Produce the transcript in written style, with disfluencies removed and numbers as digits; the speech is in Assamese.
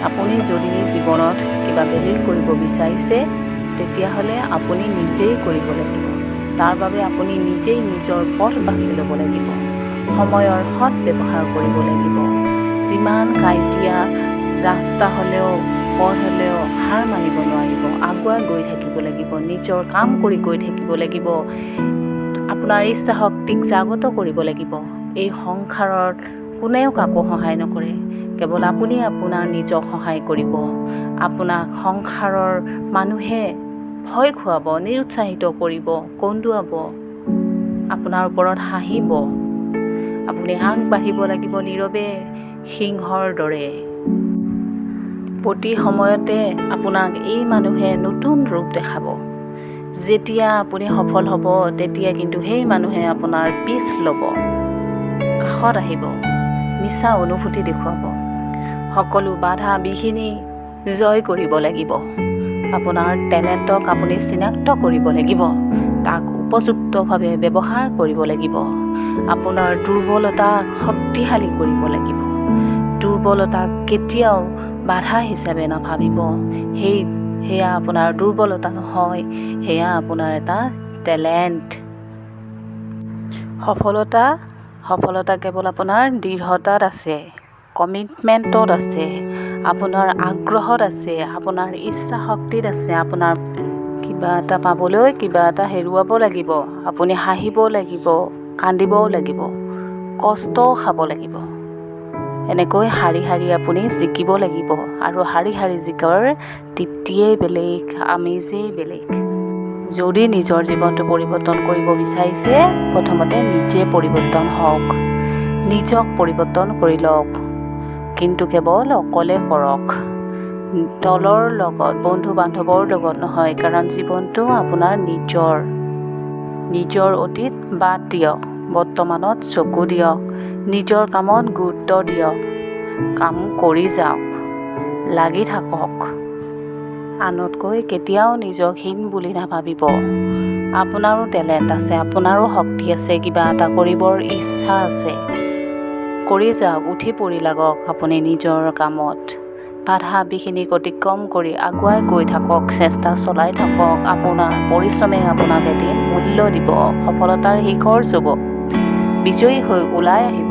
আপুনি যদি জীৱনত কিবা বেলেগ কৰিব বিচাৰিছে তেতিয়াহ'লে আপুনি নিজেই কৰিব লাগিব। তাৰ বাবে আপুনি নিজেই নিজৰ পথ বাছি ল'ব লাগিব। সময়ৰ সৎ ব্যৱহাৰ কৰিব লাগিব। যিমান কাইটিয়া ৰাস্তা হ'লেও পথ হ'লেও হাৰ মানিব নোৱাৰিব। আগুৱাই গৈ থাকিব লাগিব। নিজৰ কাম কৰি গৈ থাকিব লাগিব। আপোনাৰ ইচ্ছা শক্তিক জাগ্ৰত কৰিব লাগিব। এই সংসাৰত কোনেও কাকো সহায় নকৰে, কেৱল আপুনি আপোনাৰ নিজক সহায় কৰিব। আপোনাক সংসাৰৰ মানুহে ভয় খুৱাব, নিৰুৎসাহিত কৰিব, কন্দুৱাব, আপোনাৰ ওপৰত হাঁহিব। আপুনি আগবাঢ়িব লাগিব নীৰৱে সিংহৰ দৰে। প্ৰতি সময়তে আপোনাক এই মানুহে নতুন ৰূপ দেখাব। যেতিয়া আপুনি সফল হ'ব তেতিয়া কিন্তু সেই মানুহে আপোনাৰ পিছ ল'ব, কাষত আহিব, মিছা অনুভূতি দেখুৱাব। সকলো বাধা বিঘিনি জয় কৰিব লাগিব। আপোনাৰ টেলেণ্টক আপুনি চিনাক্ত কৰিব লাগিব। তাক উপযুক্তভাৱে ব্যৱহাৰ কৰিব লাগিব। আপোনাৰ দুৰ্বলতাক শক্তিশালী কৰিব লাগিব। দুৰ্বলতাক কেতিয়াও বাধা হিচাপে নাভাবিব। সেয়া আপোনাৰ দুৰ্বলতা নহয়, সেয়া আপোনাৰ এটা টেলেণ্ট। সফলতা কেৱল আপোনাৰ দৃঢ়তাত আছে, কমিটমেণ্টত আছে, আপোনাৰ আগ্ৰহত আছে, আপোনাৰ ইচ্ছা শক্তিত আছে। আপোনাৰ কিবা এটা পাবলৈ কিবা এটা হেৰুৱাব লাগিব। আপুনি হাঁহিব লাগিব, কান্দিবও লাগিব, কষ্টও খাব লাগিব। এনেকৈ শাৰী শাৰী আপুনি জিকিব লাগিব। আৰু শাৰী শাৰী জিকাৰ তৃপ্তিয়েই বেলেগ, আমেজেই বেলেগ। যদি নিজৰ জীৱনটো পৰিৱৰ্তন কৰিব বিচাৰিছে প্ৰথমতে নিজে পৰিৱৰ্তন হওক, নিজক পৰিৱৰ্তন কৰি লওক। কিন্তু কেৱল অকলে কৰক, দলৰ লগত, বন্ধু বান্ধৱৰ লগত নহয়। কাৰণ জীৱনটো আপোনাৰ নিজৰ অতীত বাদ দিয়ক, বৰ্তমানত চকু দিয়ক, নিজৰ কামত গুৰুত্ব দিয়ক, কাম কৰি যাওক, লাগি থাকক। আনতকৈ কেতিয়াও নিজক হীন বুলি নাভাবিব। আপোনাৰো টেলেণ্ট আছে, আপোনাৰো শক্তি আছে, কিবা এটা কৰিবৰ ইচ্ছা আছে, কৰি যাওক, উঠি পৰি লাগক আপুনি নিজৰ কামত। বাধা বিঘিনিক অতিক্ৰম কৰি আগুৱাই গৈ থাকক, চেষ্টা চলাই থাকক। আপোনাৰ পৰিশ্ৰমে আপোনাক এদিন মূল্য দিব, সফলতাৰ শিখৰ চুব, বিজয়ী হৈ ওলাই আহিব।